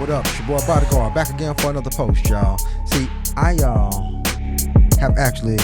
what up? It's your boy Bodyguard back again for another post, y'all. See, I have actually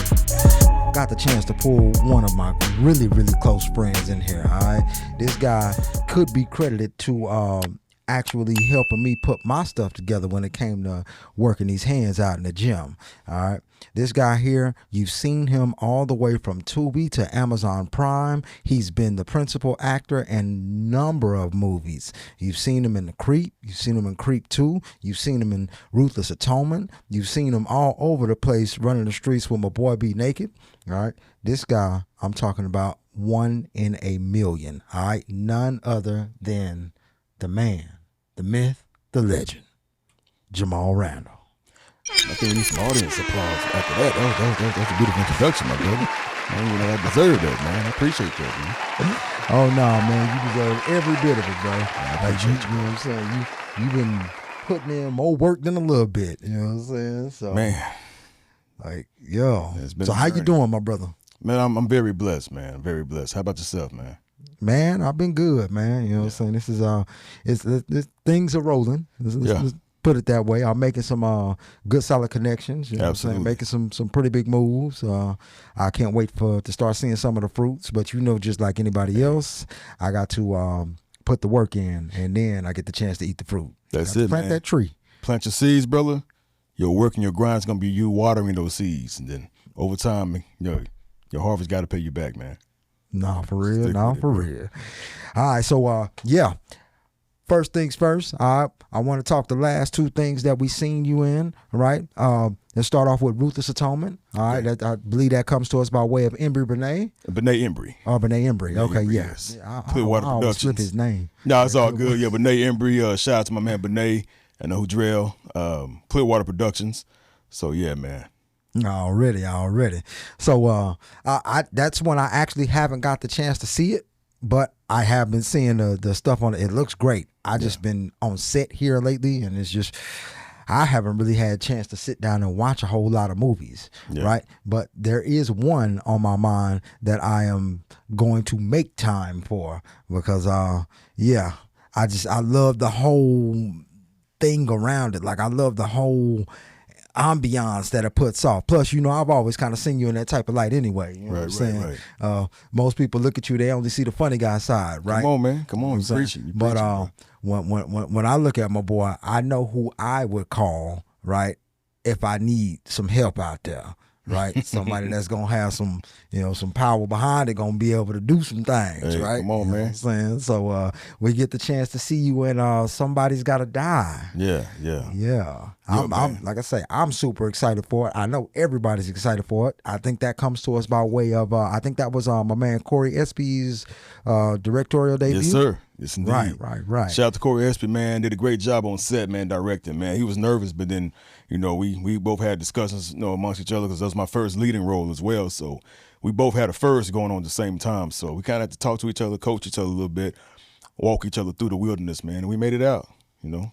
got the chance to pull one of my really close friends in here. All right, this guy could be credited to actually helping me put my stuff together when it came to working these hands out in the gym. All right, this guy here, you've seen him all the way from Tubi to Amazon Prime. He's been the principal actor in a number of movies. You've seen him in The Creep. You've seen him in Creep 2. You've seen him in Ruthless, Atonement. You've seen him all over the place running the streets with My Boy Be Naked. All right, this guy I'm talking about, one in a million. All right, none other than the man, the myth, the legend, Jamaal Randall. I think we need some audience applause after that. That was a beautiful introduction, my brother. Man, I deserve that, man. I appreciate that, man. Oh, no, man. You deserve every bit of it, bro. I appreciate you. You know what I'm saying? You've been putting in more work than a little bit. You know what I'm saying? So, man. Like, yo. So how journey. you doing, my brother? Man, I'm very blessed, man. Very blessed. How about yourself, man? Man, I've been good, man. You know what I'm saying? This is things are rolling. Let's put it that way. I'm making some good solid connections. You know Absolutely. what I'm saying? Making some pretty big moves. I can't wait to start seeing some of the fruits. But you know, just like anybody else, I got to put the work in, and then I get the chance to eat the fruit. That's it, plant man. that tree. Plant your seeds, brother. Your work and your grind is gonna be you watering those seeds, and then over time, your harvest got to pay you back, man. Nah, for real. Stick Nah, with it, for bro. real. All right, so yeah. First things first, I want to talk the last two things that we seen you in, right? Let's start off with Ruthless Atonement. All right, Okay. I believe that comes to us by way of Embry Benet. Benet Embry. Oh, Benet Embry. Okay, Embry, yeah. yes. I Clearwater always slip Productions. his name. No, it's all good. Yeah, Benet Embry. Shout out to my man Benet and Hudrell. Clearwater Productions. So yeah, man. Already. So I that's one I actually haven't got the chance to see it, but I have been seeing the stuff on it. It looks great. I just been on set here lately, and it's just I haven't really had a chance to sit down and watch a whole lot of movies, right? But there is one on my mind that I am going to make time for because I love the whole thing around it. Like I love the whole ambiance that it puts off. Plus, you know, I've always kind of seen you in that type of light anyway. You know what I'm saying? Right. Most people look at you, they only see the funny guy side, right? Come on, man. Come on. You're preaching. But when I look at my boy, I know who I would call, right, if I need some help out there. Right, somebody that's gonna have some power behind it, gonna be able to do some things. Hey, right, come on, man. Know what I'm saying? So we get the chance to see you in Somebody's Gotta Die. Yeah. I'm like I say, I'm super excited for it. I know everybody's excited for it. I think that comes to us by way of I think that was my man Corey Espy's directorial debut. Yes, sir. Yes, indeed. Right. Shout out to Corey Espy, man. Did a great job on set, man, directing, man. He was nervous, but then, we both had discussions, amongst each other because that was my first leading role as well. So we both had a first going on at the same time. So we kind of had to talk to each other, coach each other a little bit, walk each other through the wilderness, man. And we made it out,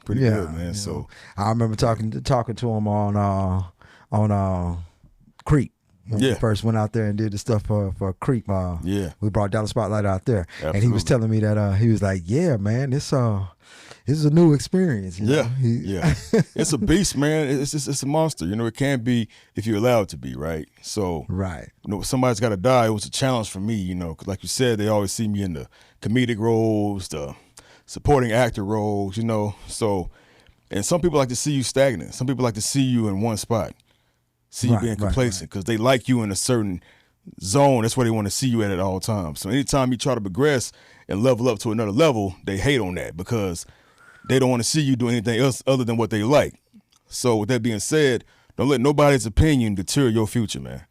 pretty good, man. So I remember talking to him on Creep. When we first went out there and did the stuff for Creep. We brought Dallas Spotlight out there. Absolutely. And he was telling me that he was like, yeah, man, this is a new experience. Yeah. It's a beast, man. It's a monster. It can be if you're allowed to be, right? So, Somebody's Gotta Die. It was a challenge for me, because like you said, they always see me in the comedic roles, the supporting actor roles, So, and some people like to see you stagnant. Some people like to see you in one spot. See you being complacent because they like you in a certain zone. That's where they want to see you at all times. So anytime you try to progress and level up to another level, they hate on that because they don't want to see you do anything else other than what they like. So with that being said, don't let nobody's opinion deter your future, man.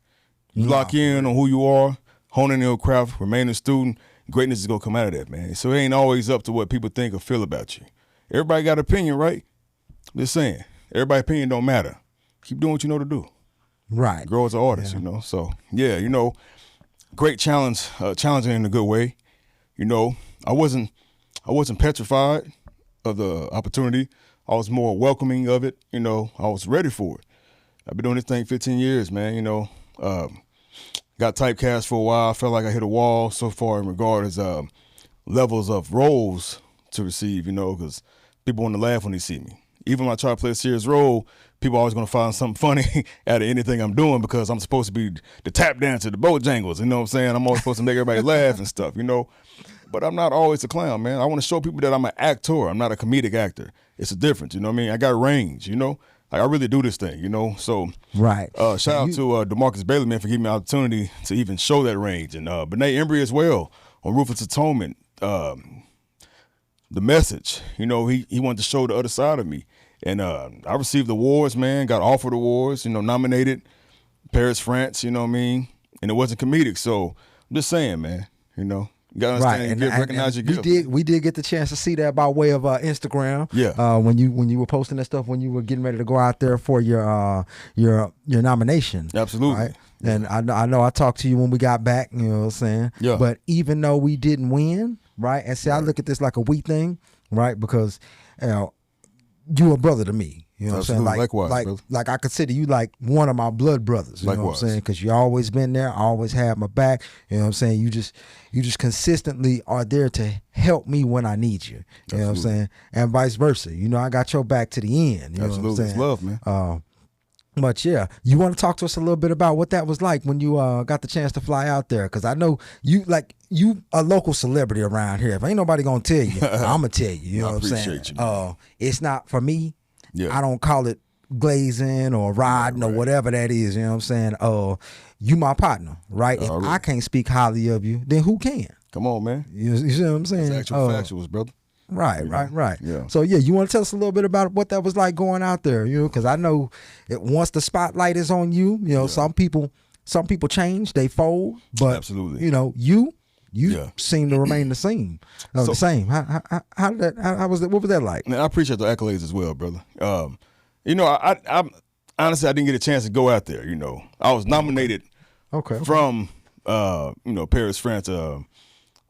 You lock in on who you are, hone in your craft, remain a student, greatness is going to come out of that, man. So it ain't always up to what people think or feel about you. Everybody got an opinion, right? Just saying. Everybody's opinion don't matter. Keep doing what you know to do. Right. Grow as an artist, So, great challenge, challenging in a good way. I wasn't petrified of the opportunity. I was more welcoming of it. I was ready for it. I've been doing this thing 15 years, man. Got typecast for a while. I felt like I hit a wall so far in regard as levels of roles to receive, because people want to laugh when they see me. even when I try to play a serious role, people are always going to find something funny out of anything I'm doing because I'm supposed to be the tap dancer, the Bojangles, you know what I'm saying? I'm always supposed to make everybody laugh and stuff, you know? But I'm not always a clown, man. I want to show people that I'm an actor. I'm not a comedic actor. It's a difference, you know what I mean? I got range, you know? Like, I really do this thing, you know? So, right. Shout out to DeMarcus Bailey, man, for giving me an opportunity to even show that range. And Benet Embry as well on Ruthless Atonement. The Message, you know, he wanted to show the other side of me. And I received awards, man, got offered awards, you know, nominated, Paris, France, you know what I mean? And it wasn't comedic. So I'm just saying, man, you know, you got to understand and recognize your gift. We did get the chance to see that by way of Instagram. Yeah. When you were posting that stuff when you were getting ready to go out there for your nomination. Absolutely. Right? And I know I talked to you when we got back, you know what I'm saying? Yeah. But even though we didn't win, right? And see, I look at this like a we thing, right? Because you a brother to me. You know what I'm saying? Likewise, like I consider you like one of my blood brothers. You know what I'm saying? Because you always been there, always had my back. You know what I'm saying? You just consistently are there to help me when I need you. You know what I'm saying? And vice versa. You know, I got your back to the end. You know what I'm saying? It's love, man. But yeah, you want to talk to us a little bit about what that was like when you got the chance to fly out there? Because I know you a local celebrity around here. If ain't nobody gonna tell you, I'm gonna tell you. You know what I'm saying? You, it's not for me. Yeah. I don't call it glazing or riding or whatever that is. You know what I'm saying? You my partner, right? If I can't speak highly of you, then who can? Come on, man. You see what I'm saying? It's actual factuals, brother. Right. Yeah. So yeah, you want to tell us a little bit about what that was like going out there, you know? Because I know once the spotlight is on you, you know, some people change, they fold, but absolutely, you know, you seem to remain the same. The same. How did that? How was that? What was that like? Man, I appreciate the accolades as well, brother. You know, I honestly I didn't get a chance to go out there. You know, I was nominated. From you know, Paris, France.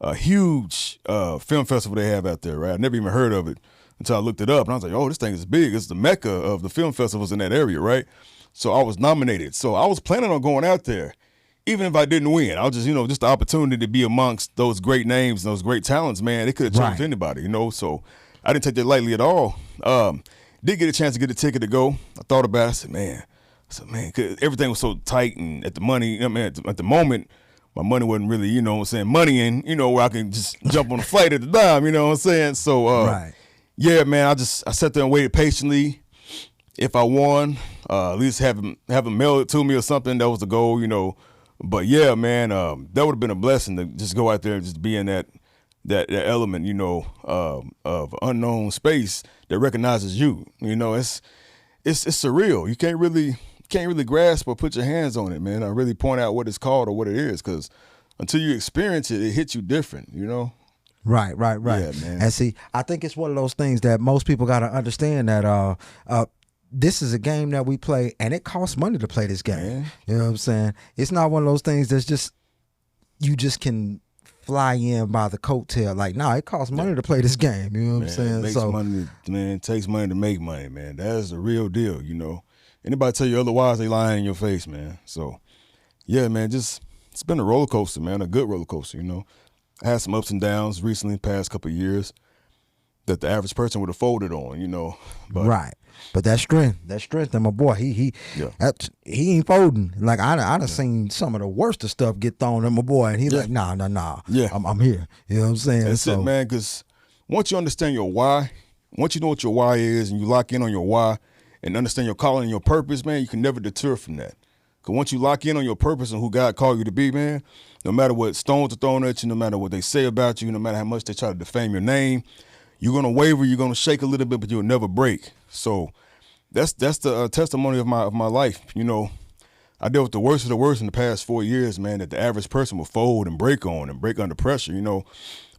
A huge film festival they have out there, right? I never even heard of it until I looked it up, and I was like, oh, this thing is big. It's the mecca of the film festivals in that area, right? So I was nominated. So I was planning on going out there, even if I didn't win. I was just, you know, just the opportunity to be amongst those great names and those great talents, man. They could have changed anybody, you know? So I didn't take that lightly at all. Did get a chance to get a ticket to go. I thought about it. I said, man, 'cause everything was so tight, and at the money, I mean, at the moment, my money wasn't really, you know what I'm saying, money in, you know, where I can just jump on the flight at the dime, you know what I'm saying? So, yeah, man, I sat there and waited patiently. If I won, at least have them mail it to me or something. That was the goal, you know. But yeah, man, that would have been a blessing to just go out there and just be in that element, you know, of unknown space that recognizes you. You know, it's surreal. You can't really grasp or put your hands on it, man. I really point out what it's called or what it is, because until you experience it, it hits you different, you know? Right. Yeah, man. And see, I think it's one of those things that most people got to understand that this is a game that we play, and it costs money to play this game. Man. You know what I'm saying? It's not one of those things that's just, you just can fly in by the coattail. Like, nah, it costs money to play this game. You know what I'm saying? It takes money to make money, man. That is the real deal, you know? Anybody tell you otherwise, they lying in your face, man. So, yeah, man, it's been a roller coaster, man, a good roller coaster, you know. I had some ups and downs recently, past couple of years, that the average person would have folded on, you know. But, but that strength, and my boy, he ain't folding. Like I done seen some of the worst of stuff get thrown at my boy, and he's like, nah. Yeah, I'm here. You know what I'm saying? That's it, man. Because once you understand your why, once you know what your why is, and you lock in on your why, and understand your calling and your purpose, man, you can never deter from that. Because once you lock in on your purpose and who God called you to be, man, no matter what stones are thrown at you, no matter what they say about you, no matter how much they try to defame your name, you're going to waver, you're going to shake a little bit, but you'll never break. So that's the testimony of my life. You know, I dealt with the worst of the worst in the past 4 years, man, that the average person will fold and break on and break under pressure, you know.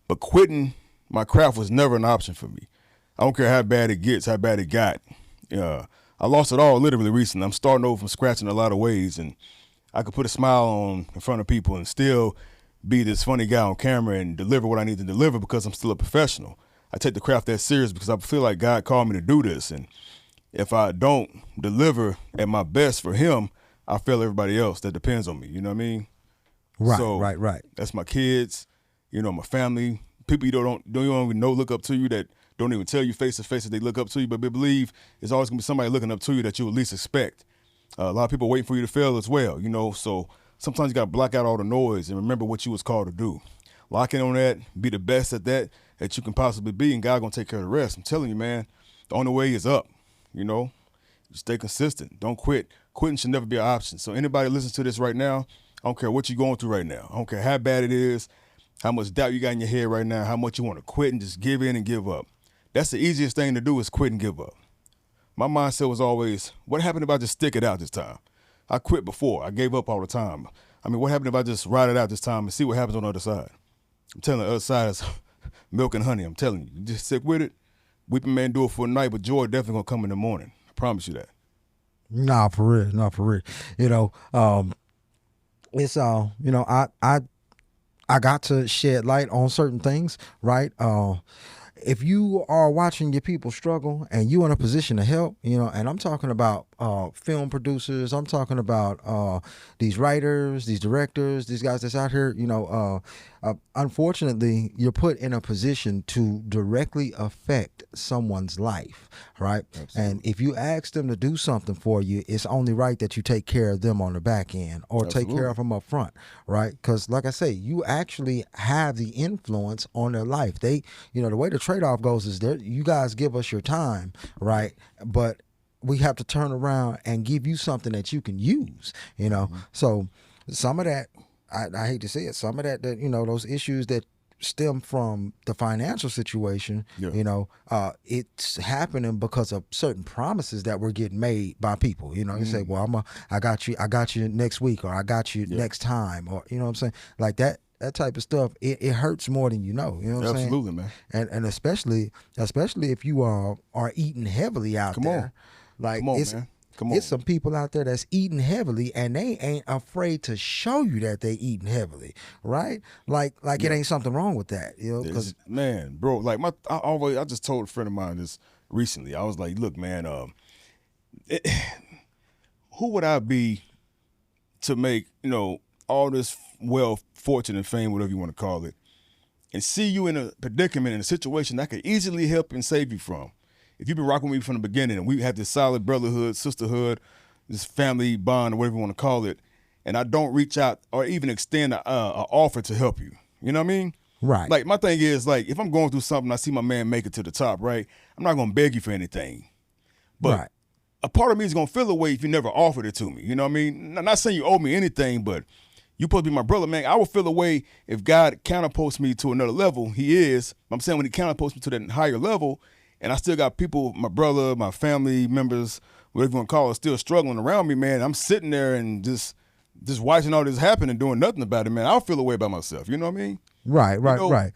But quitting my craft was never an option for me. I don't care how bad it gets, how bad it got. I lost it all literally recently. I'm starting over from scratch in a lot of ways, and I could put a smile on in front of people and still be this funny guy on camera and deliver what I need to deliver because I'm still a professional. I take the craft that serious because I feel like God called me to do this, and if I don't deliver at my best for him, I fail everybody else that depends on me. You know what I mean? Right. That's my kids, you know, my family, people you don't even know look up to you that don't even tell you face to face that they look up to you, but they believe there's always gonna be somebody looking up to you that you at least expect. A lot of people waiting for you to fail as well, so sometimes you gotta block out all the noise and remember what you was called to do. Lock in on that, be the best at that you can possibly be, and God gonna take care of the rest. I'm telling you, man, the only way is up, Stay consistent. Don't quit. Quitting should never be an option. So anybody listens to this right now, I don't care what you're going through right now. I don't care how bad it is, how much doubt you got in your head right now, how much you want to quit and just give in and give up. That's the easiest thing to do is quit and give up. My mindset was always, what happened if I just stick it out this time? I quit before. I gave up all the time. I mean, what happened if I just ride it out this time and see what happens on the other side? I'm telling you, the other side is milk and honey. I'm telling you. You just stick with it. Weeping may endure for a night, but joy definitely going to come in the morning. I promise you that. Nah, for real. Not for real. It's I got to shed light on certain things, right? If you are watching your people struggle and you're in a position to help, and I'm talking about film producers, I'm talking about these writers, these directors, these guys that's out here, unfortunately, you're put in a position to directly affect someone's life, right? Absolutely. And if you ask them to do something for you, it's only right that you take care of them on the back end or Absolutely. Take care of them up front, right? Because like I say, you actually have the influence on their life. They, the way the trade-off goes is you guys give us your time, right? But we have to turn around and give you something that you can use, Mm-hmm. So some of that, I hate to say it, some of that those issues that stem from the financial situation, it's happening because of certain promises that were getting made by people. You say, well, I got you next week, or I got you next time, or what I'm saying, like that type of stuff. It hurts more than you know. You know what I'm saying? Absolutely, man. And especially if you are eating heavily out there. Like man. It's some people out there that's eating heavily and they ain't afraid to show you that they eating heavily, right? Like it ain't something wrong with that, Because man, bro, like I just told a friend of mine this recently. I was like, look, man, who would I be to make all this wealth, fortune, and fame, whatever you want to call it, and see you in a predicament, in a situation that could easily help and save you from? If you've been rocking with me from the beginning and we have this solid brotherhood, sisterhood, this family bond, or whatever you want to call it, and I don't reach out or even extend an offer to help you, you know what I mean? Right. Like, my thing is, like, if I'm going through something, I see my man make it to the top, right? I'm not going to beg you for anything. But a part of me is going to feel away if you never offered it to me, you know what I mean? I'm not saying you owe me anything, but you supposed to be my brother, man. I would feel away if God counterposts me to another level. He is. I'm saying when he counterposts me to that higher level, and I still got people, my brother, my family members, whatever you want to call it, still struggling around me, man. I'm sitting there and just watching all this happen and doing nothing about it, man. I'll feel away by myself. You know what I mean? Right.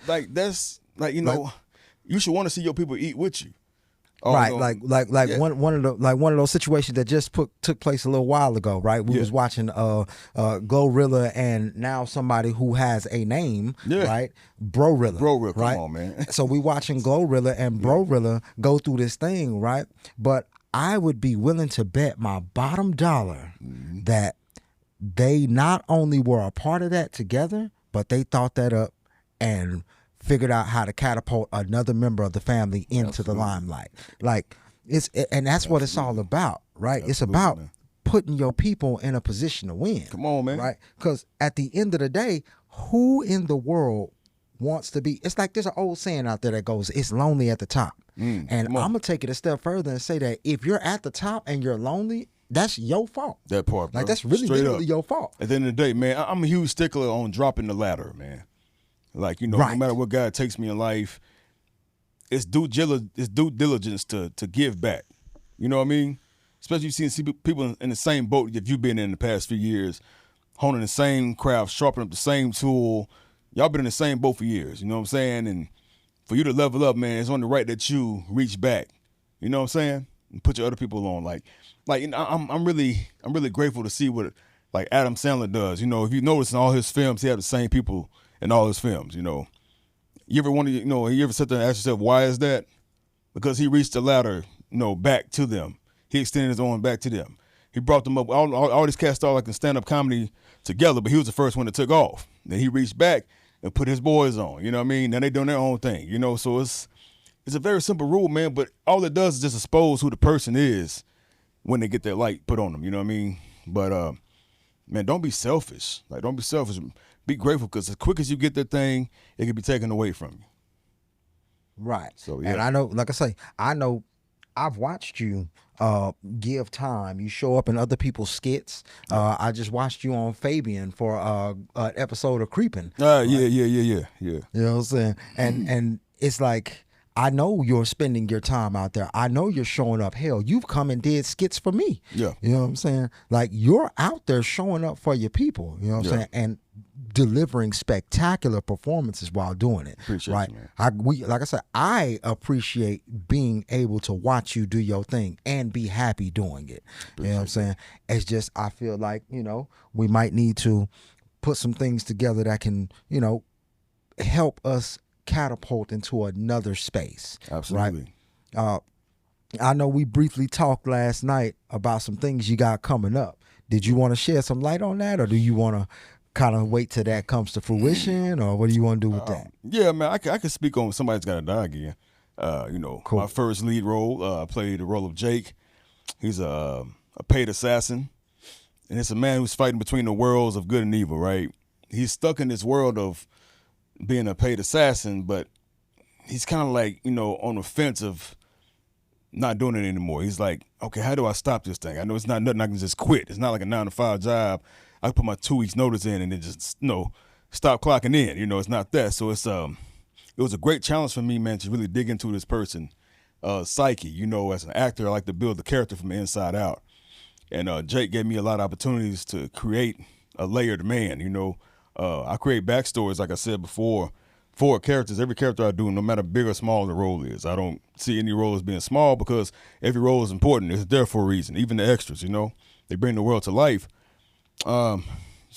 Like, that's like, you should want to see your people eat with you. Right, one of those situations that just took place a little while ago, right? We was watching Glorilla and now somebody who has a name, right? Brorilla, right? Come on, man. So we watching Glorilla and Brorilla go through this thing, right? But I would be willing to bet my bottom dollar that they not only were a part of that together, but they thought that up and figured out how to catapult another member of the family into the limelight. Like and that's what it's all about, right? It's about putting your people in a position to win. Come on, man. Right? Because at the end of the day, who in the world wants to be? It's like there's an old saying out there that goes, "It's lonely at the top." And I'm gonna take it a step further and say that if you're at the top and you're lonely, that's your fault. That part, bro. Like that's really your fault. At the end of the day, man, I'm a huge stickler on dropping the ladder, man. Like, no matter what God takes me in life, it's due diligence to give back. You know what I mean? Especially if you see people in the same boat that you've been in the past few years, honing the same craft, sharpening up the same tool. Y'all been in the same boat for years, you know what I'm saying? And for you to level up, man, it's only right that you reach back. You know what I'm saying? And put your other people on. I'm really grateful to see what like Adam Sandler does. If you notice in all his films, he had the same people in all his films. You ever sit there and ask yourself, why is that? Because he reached the ladder, back to them. He extended his arm back to them. He brought them up. All these cast started like in stand-up comedy together, but he was the first one that took off. Then he reached back and put his boys on. You know what I mean? Now they doing their own thing. So It's a very simple rule, man, but all it does is just expose who the person is when they get their light put on them, you know what I mean? But, man, don't be selfish. Like, don't be selfish. Be grateful, because as quick as you get that thing, it can be taken away from you. Right. So, yeah. And I know, like I say, I've watched you give time. You show up in other people's skits. I just watched you on Fabian for an episode of Creeping. Yeah. You know what I'm saying? And it's like, I know you're spending your time out there. I know you're showing up. Hell, you've come and did skits for me. Yeah. You know what I'm saying? Like, you're out there showing up for your people. You know what I'm saying? And delivering spectacular performances while doing it. Appreciate right? you, man. Like I said, I appreciate being able to watch you do your thing and be happy doing it. You know what I'm saying? It's just, I feel like, we might need to put some things together that can, help us catapult into another space. Absolutely. Right? I know we briefly talked last night about some things you got coming up. Did you want to shed some light on that, or do you want to kind of wait till that comes to fruition, or what do you want to do with that? Yeah, man, I can speak on Somebody's Gotta Die Again. Cool. My first lead role, I played the role of Jake. He's a paid assassin, and it's a man who's fighting between the worlds of good and evil, right? He's stuck in this world of being a paid assassin, but he's kind of like, on the fence of not doing it anymore. He's like, okay, how do I stop this thing? I know it's not nothing I can just quit. It's not like a 9-to-5 job. I can put my 2 weeks notice in and then just, stop clocking in. It's not that. So it was a great challenge for me, man, to really dig into this person, psyche. As an actor, I like to build the character from the inside out. And Jake gave me a lot of opportunities to create a layered man. I create backstories, like I said before, for characters. Every character I do, no matter big or small the role is. I don't see any role as being small, because every role is important. It's there for a reason. Even the extras, they bring the world to life. So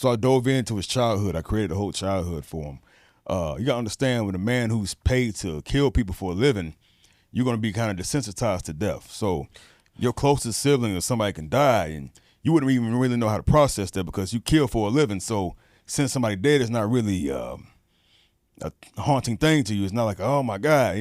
I dove into his childhood. I created a whole childhood for him. You got to understand, with a man who's paid to kill people for a living, you're going to be kind of desensitized to death. So your closest sibling or somebody can die, and you wouldn't even really know how to process that, because you kill for a living. So since somebody dead is not really a haunting thing to you. It's not like, oh my God,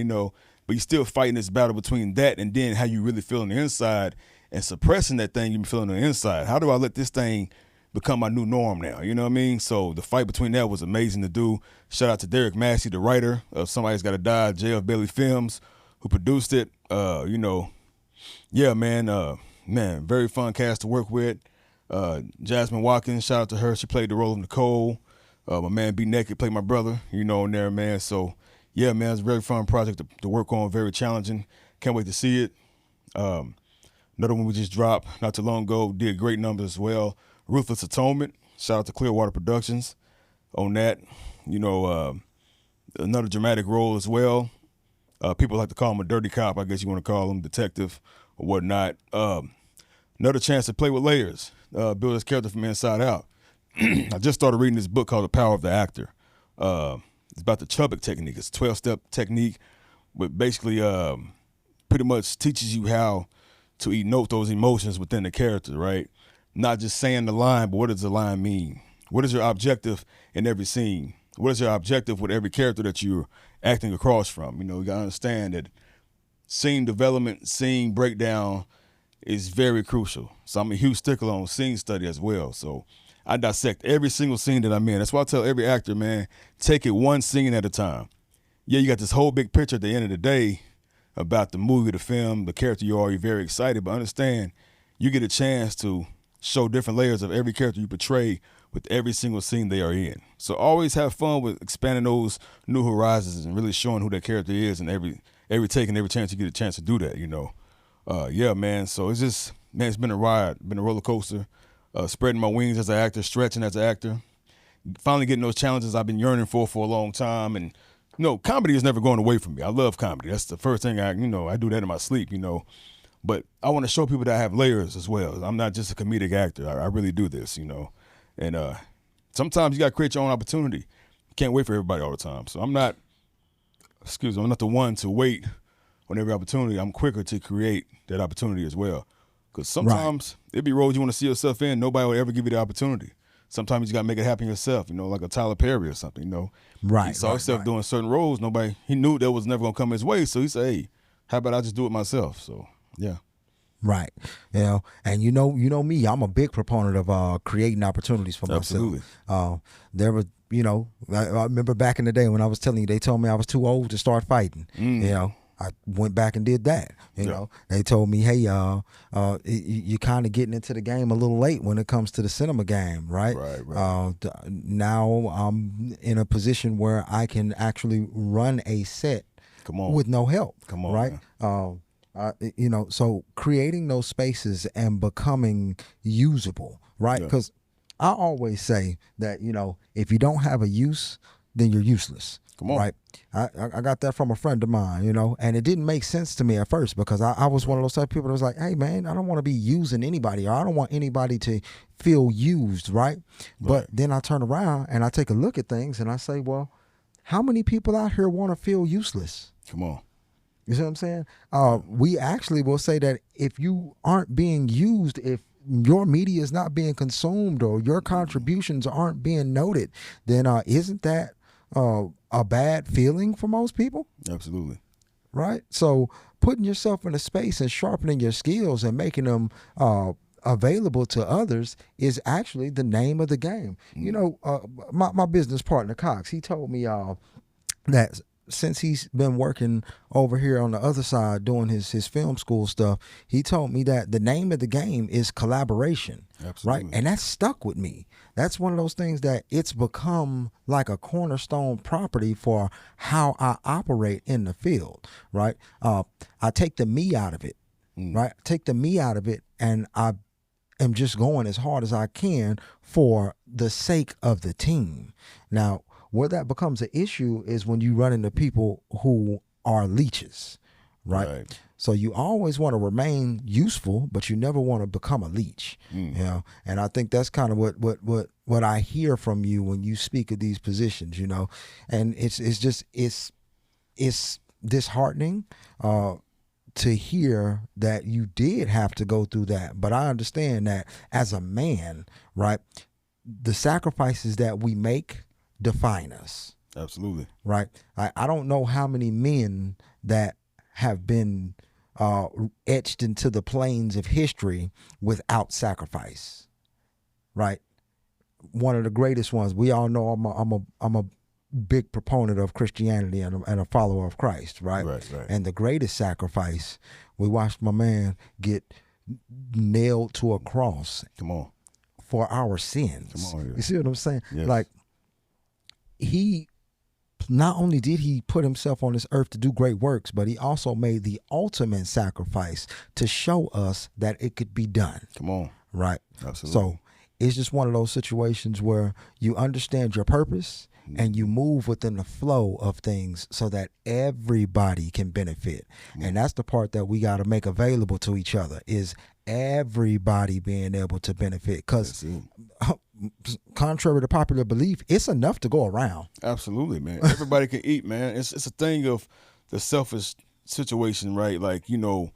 but you're still fighting this battle between that and then how you really feel on the inside, and suppressing that thing you feel on the inside. How do I let this thing become my new norm now? You know what I mean? So the fight between that was amazing to do. Shout out to Derek Massey, the writer of Somebody's Gotta Die, J.F. Bailey Films, who produced it. Yeah, man, very fun cast to work with. Jasmine Watkins, shout out to her. She played the role of Nicole. My man B Naked played my brother, in there, man. So, yeah, man, it's a very fun project to work on, very challenging. Can't wait to see it. Another one we just dropped not too long ago, did great numbers as well. Ruthless Atonement, shout out to Clearwater Productions on that. Another dramatic role as well. People like to call him a dirty cop, I guess you want to call him, detective or whatnot. Another chance to play with layers, build his character from inside out. I just started reading this book called The Power of the Actor. It's about the Chubbuck technique. It's a 12-step technique, but basically pretty much teaches you how to emote those emotions within the character, right? Not just saying the line, but what does the line mean? What is your objective in every scene? What is your objective with every character that you're acting across from? You got to understand that scene development, scene breakdown is very crucial. So I'm a huge stickler on scene study as well. So I dissect every single scene that I'm in. That's why I tell every actor, man, take it one scene at a time. Yeah, you got this whole big picture at the end of the day about the movie, the film, the character you are. You're very excited, but understand you get a chance to show different layers of every character you portray with every single scene they are in. So always have fun with expanding those new horizons and really showing who that character is, and every take and every chance you get a chance to do that, Yeah, man. So it's just, man, it's been a ride, been a roller coaster. Spreading my wings as an actor, stretching as an actor, finally getting those challenges I've been yearning for a long time. And, comedy is never going away from me. I love comedy. That's the first thing I do that in my sleep, But I want to show people that I have layers as well. I'm not just a comedic actor. I really do this, And sometimes you got to create your own opportunity. You can't wait for everybody all the time. So I'm not the one to wait on every opportunity. I'm quicker to create that opportunity as well. Because sometimes it be roles you want to see yourself in, nobody will ever give you the opportunity. sometimes you just got to make it happen yourself, you know, like a Tyler Perry or something, you know. Right. He saw himself doing certain roles. He knew that was never going to come his way. So he said, hey, how about I just do it myself? So, yeah. Right. You know, and you know me, I'm a big proponent of creating opportunities for myself. Absolutely. There was, you know, I remember back in the day when I was telling you, they told me I was too old to start fighting. You know, I went back and did that. You know, they told me, hey, you're kind of getting into the game a little late when it comes to the cinema game, right? Right. Now I'm in a position where I can actually run a set with no help. Come on, right? You know, so creating those spaces and becoming usable, right? Because I always say that, you know, if you don't have a use, then you're useless. Come on. Right. I got that from a friend of mine, you know, and it didn't make sense to me at first because I was one of those type of people that was like, hey, man, I don't want to be using anybody, or I don't want anybody to feel used. Right. But then I turn around and I take a look at things and I say, well, how many people out here want to feel useless? Come on. You see what I'm saying? We actually will say that if you aren't being used, if your media is not being consumed or your contributions aren't being noted, then isn't that a bad feeling for most people? Absolutely. Right? So putting yourself in a space and sharpening your skills and making them available to others is actually the name of the game. You know, my business partner, Cox, he told me that since he's been working over here on the other side doing his film school stuff, he told me that the name of the game is collaboration. Absolutely. Right? And that stuck with me. That's one of those things that it's become like a cornerstone property for how I operate in the field. Right? I take the me out of it. Right? Take the me out of it, and I am just going as hard as I can for the sake of the team. Now, where that becomes an issue is when you run into people who are leeches, right? So you always want to remain useful, but you never want to become a leech, you know. And I think that's kind of what I hear from you when you speak of these positions, you know. And it's disheartening to hear that you did have to go through that. But I understand that as a man, right, the sacrifices that we make define us. Absolutely. Right? I don't know how many men that have been etched into the plains of history without sacrifice. Right? One of the greatest ones. We all know I'm a big proponent of Christianity and a follower of Christ, right? Right. And the greatest sacrifice, we watched my man get nailed to a cross. Come on. For our sins. Come on. You see what I'm saying? Yes. Like, he not only did he put himself on this earth to do great works, but he also made the ultimate sacrifice to show us that it could be done. Come on. Right? Absolutely. So it's just one of those situations where you understand your purpose and you move within the flow of things so that everybody can benefit. And that's the part that we got to make available to each other, is everybody being able to benefit. Because contrary to popular belief, it's enough to go around. Absolutely, man. Everybody can eat, man. It's a thing of the selfish situation, right? Like, you know,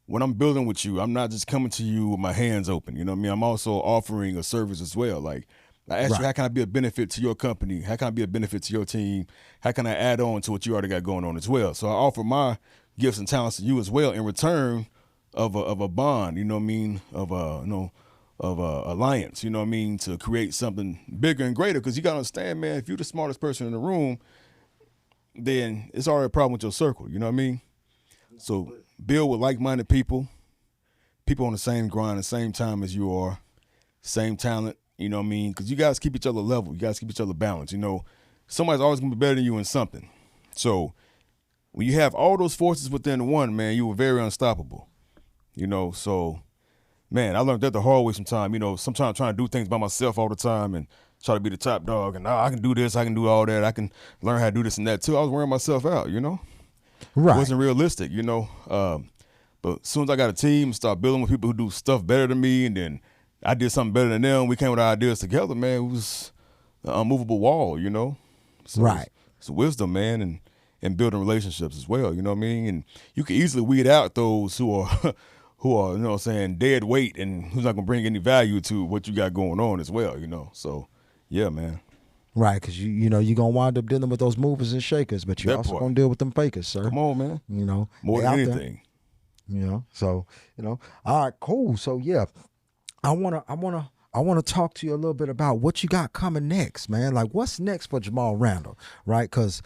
when I'm building with you, I'm not just coming to you with my hands open. You know what I mean? I'm also offering a service as well. Like, I ask you, how can I be a benefit to your company? How can I be a benefit to your team? How can I add on to what you already got going on as well? So I offer my gifts and talents to you as well in return of a bond, you know what I mean, of a alliance, you know what I mean, to create something bigger and greater. Because you got to understand, man, if you're the smartest person in the room, then it's already a problem with your circle, you know what I mean? So build with like-minded people on the same grind, the same time as you are, same talent, you know what I mean? Because you guys keep each other level. You guys keep each other balanced. You know, somebody's always going to be better than you in something. So when you have all those forces within one, man, you were very unstoppable. You know, so, man, I learned that the hard way sometimes. You know, sometimes trying to do things by myself all the time and try to be the top dog. And I can do this, I can do all that. I can learn how to do this and that too. I was wearing myself out, you know? Right. It wasn't realistic, you know? But as soon as I got a team, start building with people who do stuff better than me, and then I did something better than them, we came with our ideas together, man. It was an unmovable wall, you know? So right. It's wisdom, man, and building relationships as well, you know what I mean? And you can easily weed out those who who are, you know what I'm saying, dead weight and who's not gonna bring any value to what you got going on as well, you know. So yeah, man. Right, because you know you're gonna wind up dealing with those movers and shakers, but you're also gonna deal with them fakers, sir. Come on, man. You know, more than anything. There, you know, so you know, all right, cool. So yeah, I wanna talk to you a little bit about what you got coming next, man. Like what's next for Jamaal Randall, right? Because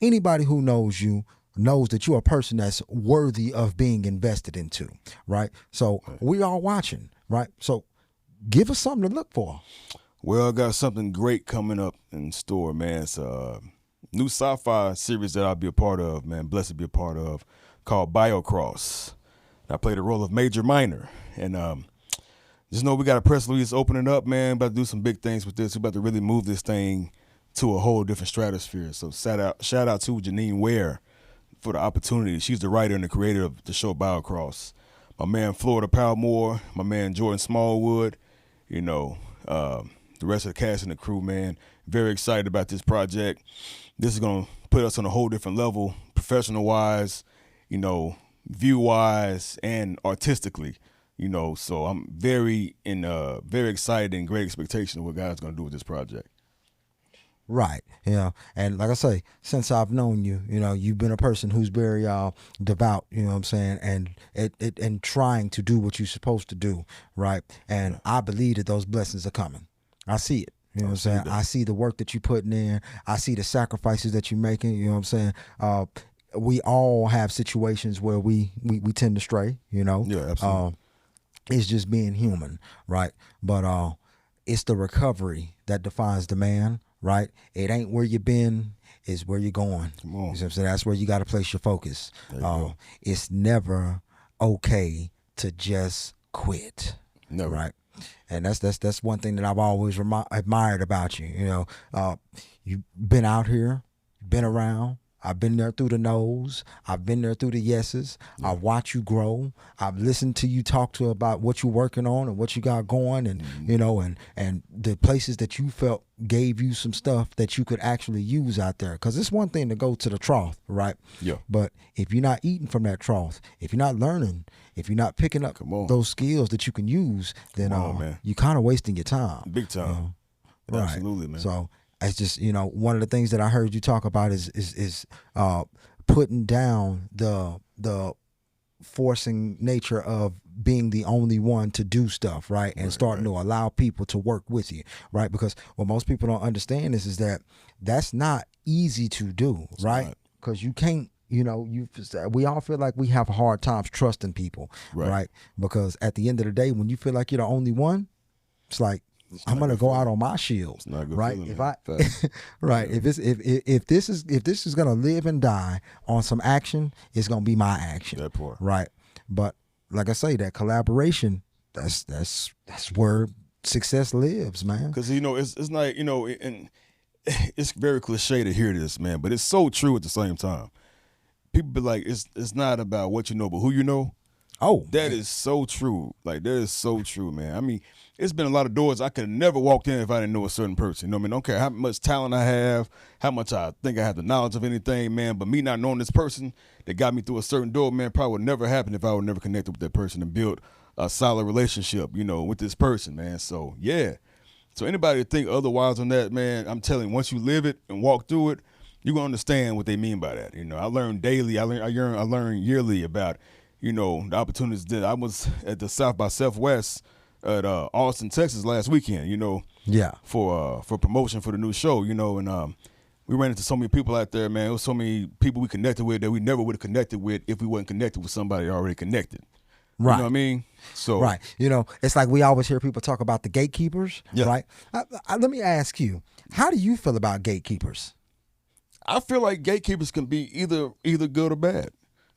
anybody who knows you knows that you're a person that's worthy of being invested into, right? So we are watching, right? So give us something to look for. Well, I got something great coming up in store, man. It's a new sci-fi series that I'll be a part of, man. Blessed to be a part of, called Biocross. I play the role of Major Minor. And just know we got a press release opening up, man. About to do some big things with this. We're about to really move this thing to a whole different stratosphere. So shout out to Janine Ware for the opportunity. She's the writer and the creator of the show Biocross. My man Florida Powmore, my man Jordan Smallwood, you know, the rest of the cast and the crew, man. Very excited about this project. This is going to put us on a whole different level, professional-wise, you know, view-wise, and artistically, you know. So I'm very excited and great expectation of what God's going to do with this project. Right. You know, and like I say, since I've known you, you know, you've been a person who's very devout, you know what I'm saying, and trying to do what you're supposed to do, right? And I believe that those blessings are coming. I see it. You know what I'm saying? I see the work that you're putting in. I see the sacrifices that you're making. You know what I'm saying? We all have situations where we tend to stray, you know? Yeah, absolutely. It's just being human, right? But it's the recovery that defines the man, right? It ain't where you've been, it's where you're going. Come on. You know what I'm saying? That's where you got to place your focus. There you go. It's never okay to just quit. Never. Right? And that's one thing that I've always admired about you. You know, you've been out here, been around. I've been there through the no's. I've been there through the yeses. Yeah. I've watched you grow. I've listened to you talk to about what you're working on and what you got going, and you know, and the places that you felt gave you some stuff that you could actually use out there. Because it's one thing to go to the trough, right? Yeah. But if you're not eating from that trough, if you're not learning, if you're not picking up those skills that you can use, then you're kind of wasting your time. Big time. You know? Right. Absolutely, man. So it's just, you know, one of the things that I heard you talk about is putting down the forcing nature of being the only one to do stuff, right? And starting to allow people to work with you, right? Because what most people don't understand is that that's not easy to do, right? Because you can't, you know, we all feel like we have hard times trusting people, right? Because at the end of the day, when you feel like you're the only one, it's like, I'm gonna go out on my shield, right? Feeling, If this is gonna live and die on some action, it's gonna be my action. That part, right? But like I say, that collaboration, that's where success lives, man. Because you know, it's not, you know, and it's very cliche to hear this, man, but it's so true at the same time. People be like, it's not about what you know, but who you know. Oh, that is so true. Like, that is so true, man. I mean, it's been a lot of doors I could have never walked in if I didn't know a certain person. You know what I mean? Don't care how much talent I have, how much I think I have the knowledge of anything, man. But me not knowing this person that got me through a certain door, man, probably would never happen if I would never connected with that person and build a solid relationship, you know, with this person, man. So, yeah. So anybody that think otherwise on that, man, I'm telling you, once you live it and walk through it, you're going to understand what they mean by that. You know, I learn daily. I learn yearly about, you know, the opportunities that I was at the South by Southwest at Austin, Texas last weekend, you know, for promotion for the new show, you know, and we ran into so many people out there, man. It was so many people we connected with that we never would have connected with if we wasn't connected with somebody already connected. Right. You know what I mean? So right. You know, it's like we always hear people talk about the gatekeepers, right? Let me ask you, how do you feel about gatekeepers? I feel like gatekeepers can be either good or bad,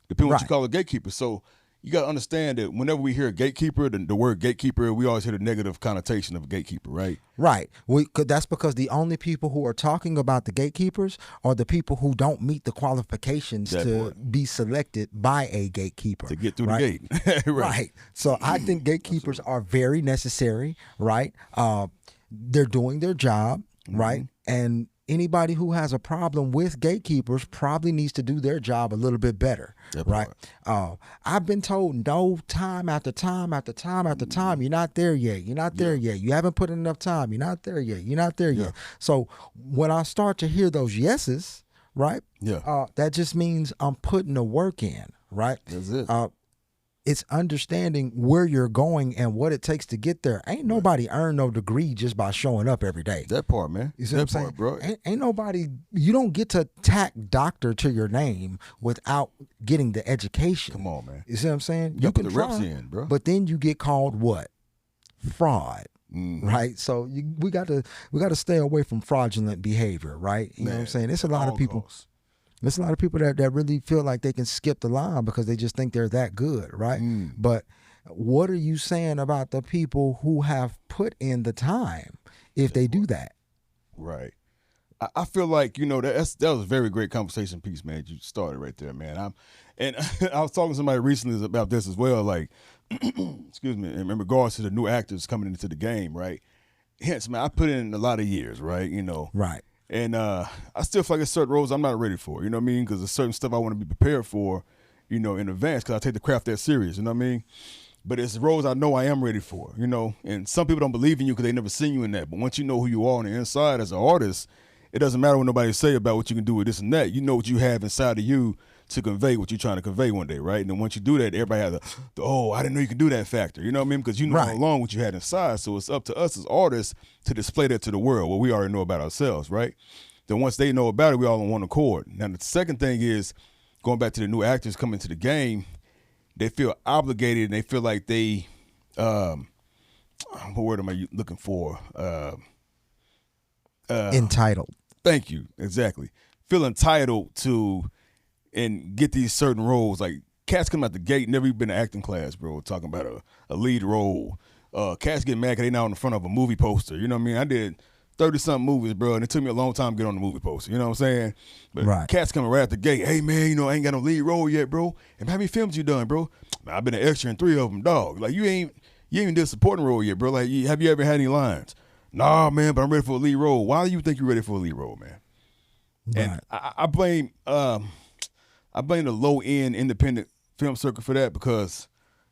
depending on what you call a gatekeeper. So you got to understand that whenever we hear a gatekeeper, the word gatekeeper, we always hear the negative connotation of a gatekeeper, right? Right. That's because the only people who are talking about the gatekeepers are the people who don't meet the qualifications to be selected by a gatekeeper. To get through the gate. Right. So I think gatekeepers are very necessary, right? They're doing their job, right? And anybody who has a problem with gatekeepers probably needs to do their job a little bit better, right? I've been told no time after time after time after time, you're not there yet. You're not there yet. You haven't put in enough time. You're not there yet. You're not there yet. So when I start to hear those yeses, right? That just means I'm putting the work in, right? That's it. It's understanding where you're going and what it takes to get there. Ain't nobody earn no degree just by showing up every day. That part, man. You see what I'm saying? Bro. Ain't nobody, you don't get to tack doctor to your name without getting the education. Come on, man. You see what I'm saying? You can put the reps in, bro. But then you get called what? Fraud. Right? So we got to stay away from fraudulent behavior, right? You know what I'm saying? It's a lot of people. There's a lot of people that really feel like they can skip the line because they just think they're that good, right? But what are you saying about the people who have put in the time if they do that? Right. I feel like, you know, that was a very great conversation piece, man. You started right there, man. I was talking to somebody recently about this as well, like, excuse me, in regards to the new actors coming into the game, right? Hence, man, I put in a lot of years, right? You know. Right. And I still feel like there's certain roles I'm not ready for, you know what I mean? Because there's certain stuff I want to be prepared for, you know, in advance because I take the craft that serious, you know what I mean? But it's roles I know I am ready for, you know? And some people don't believe in you because they never seen you in that. But once you know who you are on the inside as an artist, it doesn't matter what nobody say about what you can do with this and that. You know what you have inside of you to convey what you're trying to convey one day, right? And then once you do that, everybody has the oh, I didn't know you could do that factor. You know what I mean? Because you know all along what you had inside. So it's up to us as artists to display that to the world, what we already know about ourselves, right? Then once they know about it, we all on one accord. Now, the second thing is, going back to the new actors coming to the game, they feel obligated and they feel like they, what word am I looking for? Entitled. Thank you. Exactly. Feel entitled to and get these certain roles. Like cats come out the gate, never even been in acting class, bro, talking about a lead role. Cats get mad because they now in the front of a movie poster. You know what I mean? I did 30-something movies, bro, and it took me a long time to get on the movie poster. You know what I'm saying? But cats coming right out the gate. Hey, man, you know, I ain't got no lead role yet, bro. And how many films you done, bro? Man, I've been an extra in 3 of them, dog. Like, you ain't even did a supporting role yet, bro. Like, have you ever had any lines? Nah, man, but I'm ready for a lead role. Why do you think you're ready for a lead role, man? And I blame the low-end independent film circuit for that because,